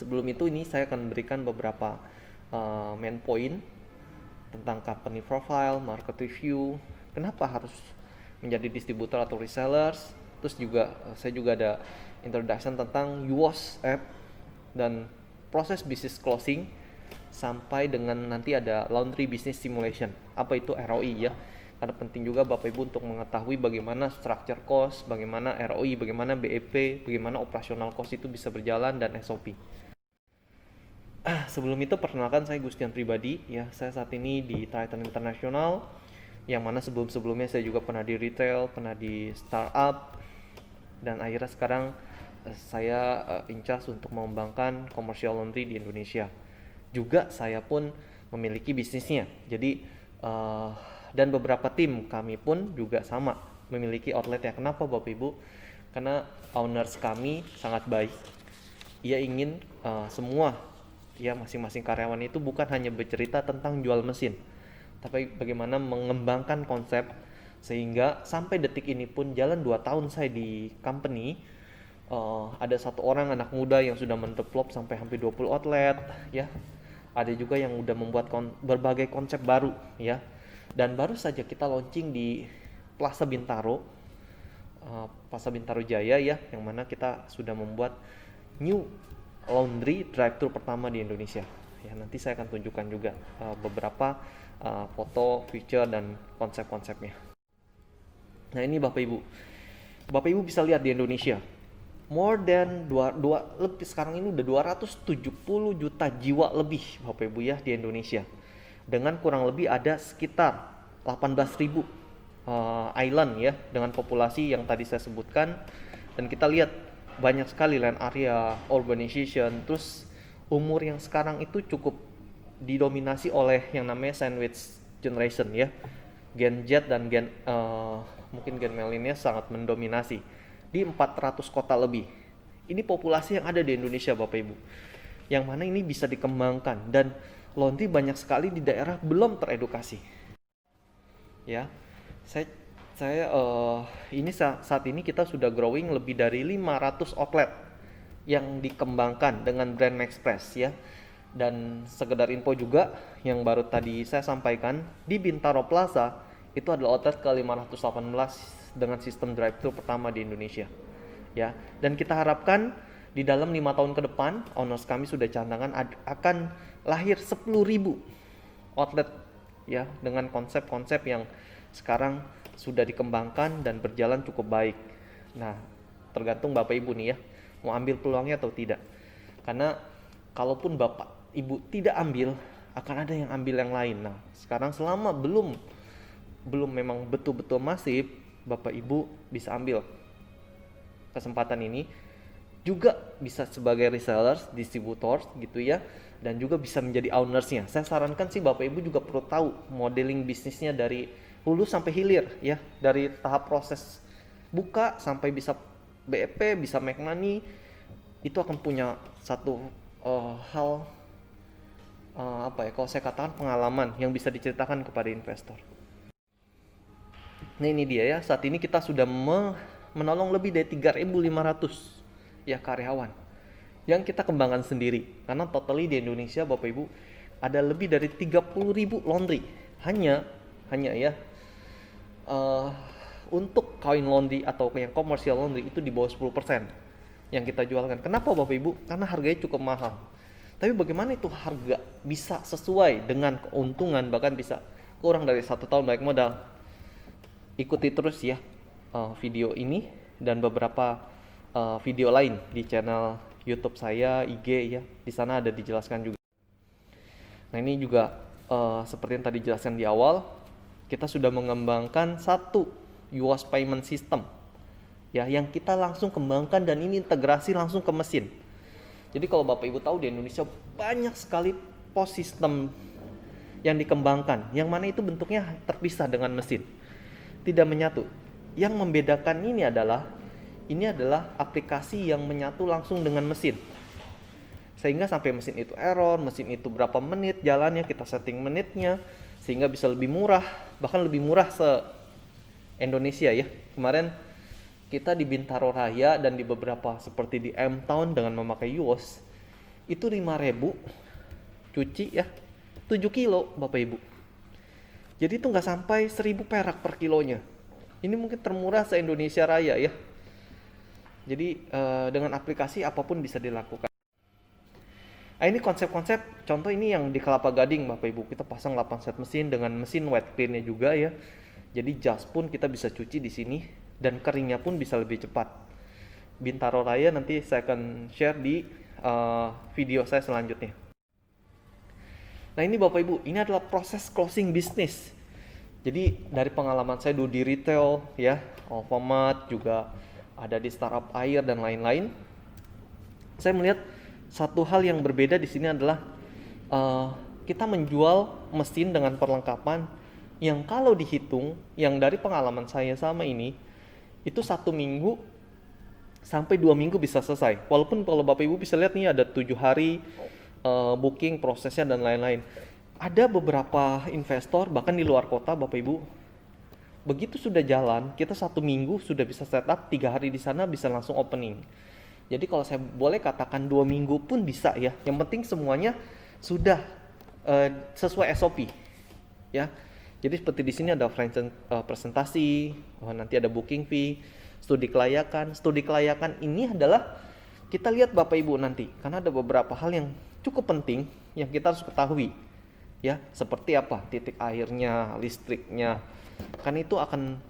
sebelum itu ini saya akan berikan beberapa main point tentang company profile, market review, kenapa harus menjadi distributor atau resellers. Terus juga saya juga ada introduction tentang UOS app dan proses business closing sampai dengan nanti ada laundry business simulation. Apa itu ROI ya? Karena penting juga Bapak Ibu untuk mengetahui bagaimana structure cost, bagaimana ROI, bagaimana BEP, bagaimana operational cost itu bisa berjalan dan SOP. Sebelum itu perkenalkan saya Gustian pribadi ya. Saya saat ini di Triton International yang mana sebelum-sebelumnya saya juga pernah di retail, pernah di startup dan akhirnya sekarang saya in charge untuk mengembangkan commercial laundry di Indonesia. Juga saya pun memiliki bisnisnya. Jadi dan beberapa tim kami pun juga sama memiliki outlet ya. Kenapa Bapak Ibu? Karena owners kami sangat baik. Ia ingin semua ya masing-masing karyawan itu bukan hanya bercerita tentang jual mesin, tapi bagaimana mengembangkan konsep sehingga sampai detik ini pun jalan 2 tahun saya di company, ada satu orang anak muda yang sudah mendevelop sampai hampir 20 outlet ya. Ada juga yang udah membuat berbagai konsep baru ya. Dan baru saja kita launching di Plaza Bintaro, Plaza Bintaro Jaya ya, yang mana kita sudah membuat new laundry drive-thru pertama di Indonesia. Ya, nanti saya akan tunjukkan juga beberapa foto, feature dan konsep-konsepnya. Nah, ini Bapak Ibu. Bapak Ibu bisa lihat di Indonesia. More than lebih sekarang ini udah 270 juta jiwa lebih Bapak Ibu ya di Indonesia. Dengan kurang lebih ada sekitar 18.000 island ya dengan populasi yang tadi saya sebutkan, dan kita lihat banyak sekali land area, urbanization, terus umur yang sekarang itu cukup didominasi oleh yang namanya sandwich generation ya. Gen Z dan mungkin Gen milenial sangat mendominasi di 400 kota lebih. Ini populasi yang ada di Indonesia Bapak Ibu. Yang mana ini bisa dikembangkan dan laundry banyak sekali di daerah belum teredukasi. Ya. Saya ini saat ini kita sudah growing lebih dari 500 outlet yang dikembangkan dengan brand Maxpress ya. Dan sekedar info juga yang baru tadi saya sampaikan, di Bintaro Plaza itu adalah outlet ke 518 dengan sistem drive-thru pertama di Indonesia. Ya, dan kita harapkan di dalam 5 tahun ke depan, owners kami sudah cantangan akan lahir 10.000 outlet ya dengan konsep-konsep yang sekarang sudah dikembangkan dan berjalan cukup baik. Nah, tergantung Bapak Ibu nih ya, mau ambil peluangnya atau tidak. Karena kalaupun Bapak Ibu tidak ambil, akan ada yang ambil yang lain. Nah, sekarang selama belum memang betul-betul masif, Bapak Ibu bisa ambil kesempatan ini. Juga bisa sebagai resellers, distributors gitu ya, dan juga bisa menjadi ownersnya. Saya sarankan sih Bapak Ibu juga perlu tahu modeling bisnisnya dari hulu sampai hilir ya, dari tahap proses buka sampai bisa BEP, bisa make money, itu akan punya satu hal apa ya, kalau saya katakan pengalaman yang bisa diceritakan kepada investor. Nah ini dia ya, saat ini kita sudah menolong lebih dari 3.500 ya karyawan yang kita kembangkan sendiri. Karena totally di Indonesia Bapak Ibu ada lebih dari 30.000 laundry hanya ya untuk kain laundry atau yang commercial laundry itu di bawah 10% yang kita jualkan. Kenapa Bapak Ibu? Karena harganya cukup mahal. Tapi bagaimana itu harga bisa sesuai dengan keuntungan, bahkan bisa kurang dari 1 tahun baik modal. Ikuti terus ya video ini dan beberapa video lain di channel YouTube saya, IG ya. Di sana ada dijelaskan juga. Nah ini juga seperti yang tadi jelaskan di awal, kita sudah mengembangkan satu UOS payment system ya, yang kita langsung kembangkan dan ini integrasi langsung ke mesin. Jadi kalau Bapak Ibu tahu di Indonesia banyak sekali POS system yang dikembangkan, yang mana itu bentuknya terpisah dengan mesin, tidak menyatu. Yang membedakan ini adalah aplikasi yang menyatu langsung dengan mesin. Sehingga sampai mesin itu error, mesin itu berapa menit jalannya, kita setting menitnya, sehingga bisa lebih murah, bahkan lebih murah se-Indonesia ya. Kemarin kita di Bintaro Raya dan di beberapa seperti di M Town dengan memakai UOS, itu 5.000 cuci ya 7 kilo Bapak Ibu. Jadi itu nggak sampai 1.000 perak per kilonya. Ini mungkin termurah se-Indonesia Raya ya. Jadi dengan aplikasi apapun bisa dilakukan. Nah, ini konsep-konsep, contoh ini yang di Kelapa Gading Bapak Ibu, kita pasang 8 set mesin dengan mesin wet clean-nya juga ya. Jadi jas pun kita bisa cuci di sini dan keringnya pun bisa lebih cepat. Bintaro Raya nanti saya akan share di video saya selanjutnya. Nah ini Bapak Ibu, ini adalah proses closing bisnis. Jadi dari pengalaman saya dulu di retail ya, Alfamart juga ada di startup air dan lain-lain. Saya melihat satu hal yang berbeda di sini adalah kita menjual mesin dengan perlengkapan yang kalau dihitung, yang dari pengalaman saya sama ini, itu 1 minggu sampai 2 minggu bisa selesai. Walaupun kalau Bapak Ibu bisa lihat nih ada 7 hari booking prosesnya dan lain-lain. Ada beberapa investor bahkan di luar kota Bapak Ibu, begitu sudah jalan, kita 1 minggu sudah bisa setup, 3 hari di sana bisa langsung opening. Jadi kalau saya boleh katakan 2 minggu pun bisa ya. Yang penting semuanya sudah sesuai SOP ya. Jadi seperti di sini ada presentasi, nanti ada booking fee, studi kelayakan. Studi kelayakan ini adalah kita lihat Bapak Ibu nanti, karena ada beberapa hal yang cukup penting yang kita harus ketahui ya, seperti apa titik airnya, listriknya. Kan itu akan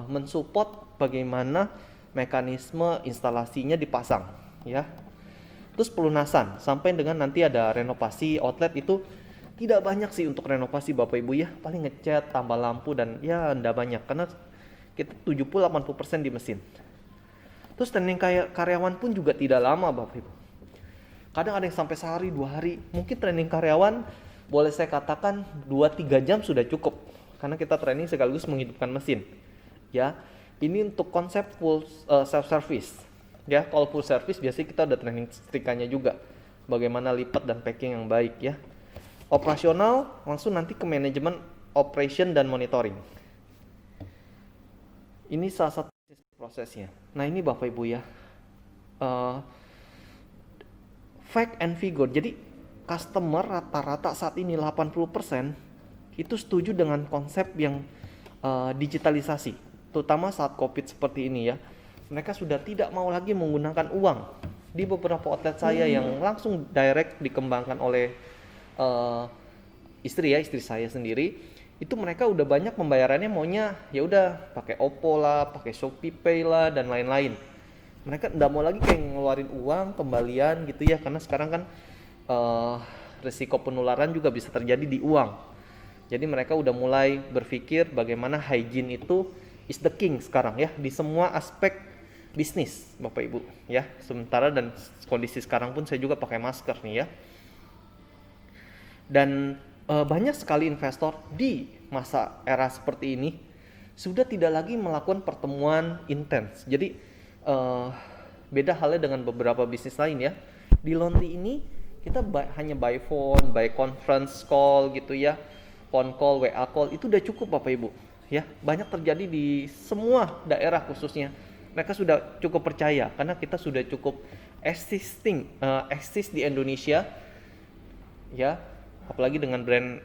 mensupport bagaimana mekanisme instalasinya dipasang ya. Terus pelunasan sampai dengan nanti ada renovasi outlet, itu tidak banyak sih untuk renovasi Bapak Ibu ya, paling ngecat, tambah lampu dan ya enggak banyak karena kita 70-80% di mesin. Terus training karyawan pun juga tidak lama Bapak Ibu. Kadang ada yang sampai sehari 2 hari. Mungkin training karyawan boleh saya katakan 2-3 jam sudah cukup karena kita training sekaligus menghidupkan mesin ya. Ini untuk konsep full self service ya. Kalau full service biasanya kita ada training setrikanya juga, bagaimana lipat dan packing yang baik ya. Operasional langsung nanti ke manajemen operation dan monitoring. Ini salah satu prosesnya. Nah ini Bapak Ibu ya, fact and figure. Jadi customer rata-rata saat ini 80% itu setuju dengan konsep yang digitalisasi. Terutama saat COVID seperti ini ya, mereka sudah tidak mau lagi menggunakan uang. Di beberapa outlet saya yang langsung direct dikembangkan oleh istri saya sendiri, itu mereka udah banyak pembayarannya maunya ya udah pakai Oppo lah, pakai Shopee Pay lah dan lain-lain. Mereka nggak mau lagi kayak ngeluarin uang kembalian gitu ya, karena sekarang kan risiko penularan juga bisa terjadi di uang. Jadi mereka udah mulai berpikir bagaimana hygiene itu is the king sekarang ya, di semua aspek bisnis Bapak Ibu ya. Sementara dan kondisi sekarang pun saya juga pakai masker nih ya. Dan banyak sekali investor di masa era seperti ini sudah tidak lagi melakukan pertemuan intens. Jadi beda halnya dengan beberapa bisnis lain ya. Di laundry ini kita hanya by phone, by conference call gitu ya, phone call, WA call, itu udah cukup Bapak Ibu ya. Banyak terjadi di semua daerah khususnya. Mereka sudah cukup percaya karena kita sudah cukup exist di Indonesia ya. Apalagi dengan brand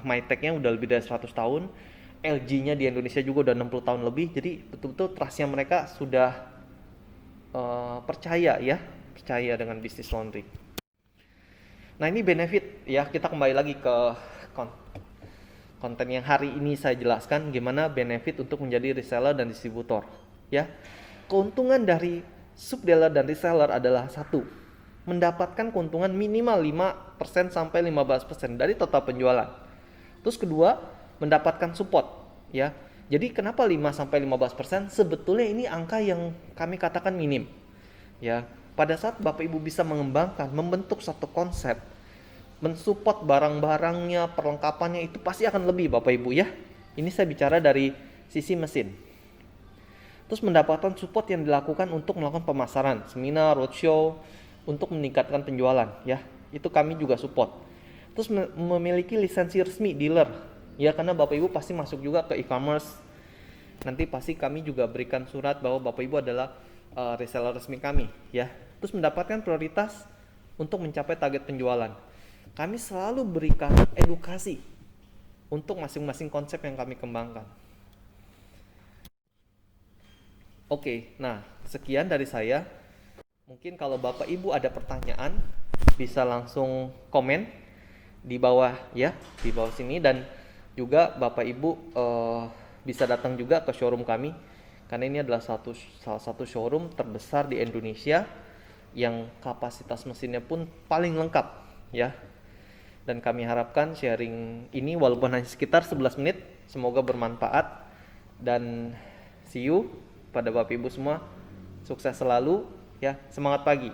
Mytek-nya udah lebih dari 100 tahun, LG-nya di Indonesia juga udah 60 tahun lebih. Jadi betul-betul trust-nya mereka sudah percaya dengan bisnis laundry. Nah ini benefit ya, kita kembali lagi ke konten yang hari ini saya jelaskan gimana benefit untuk menjadi reseller dan distributor ya. Keuntungan dari subdealer dan reseller adalah satu, mendapatkan keuntungan minimal 5% sampai 15% dari total penjualan. Terus kedua, mendapatkan support ya. Jadi kenapa 5 sampai 15%? Sebetulnya ini angka yang kami katakan minim ya. Pada saat Bapak Ibu bisa mengembangkan, membentuk satu konsep, mensupport barang-barangnya, perlengkapannya, itu pasti akan lebih Bapak Ibu ya. Ini saya bicara dari sisi mesin. Terus mendapatkan support yang dilakukan untuk melakukan pemasaran, seminar, roadshow, untuk meningkatkan penjualan ya. Itu kami juga support. Terus memiliki lisensi resmi dealer ya, karena Bapak Ibu pasti masuk juga ke e-commerce. Nanti pasti kami juga berikan surat bahwa Bapak Ibu adalah reseller resmi kami ya. Terus mendapatkan prioritas untuk mencapai target penjualan. Kami selalu berikan edukasi untuk masing-masing konsep yang kami kembangkan. Oke, nah sekian dari saya. Mungkin kalau Bapak Ibu ada pertanyaan bisa langsung komen di bawah ya, di bawah sini, dan juga Bapak Ibu bisa datang juga ke showroom kami karena ini adalah salah satu showroom terbesar di Indonesia yang kapasitas mesinnya pun paling lengkap ya. Dan kami harapkan sharing ini walaupun hanya sekitar 11 menit semoga bermanfaat, dan see you pada Bapak Ibu semua. Sukses selalu ya, semangat pagi.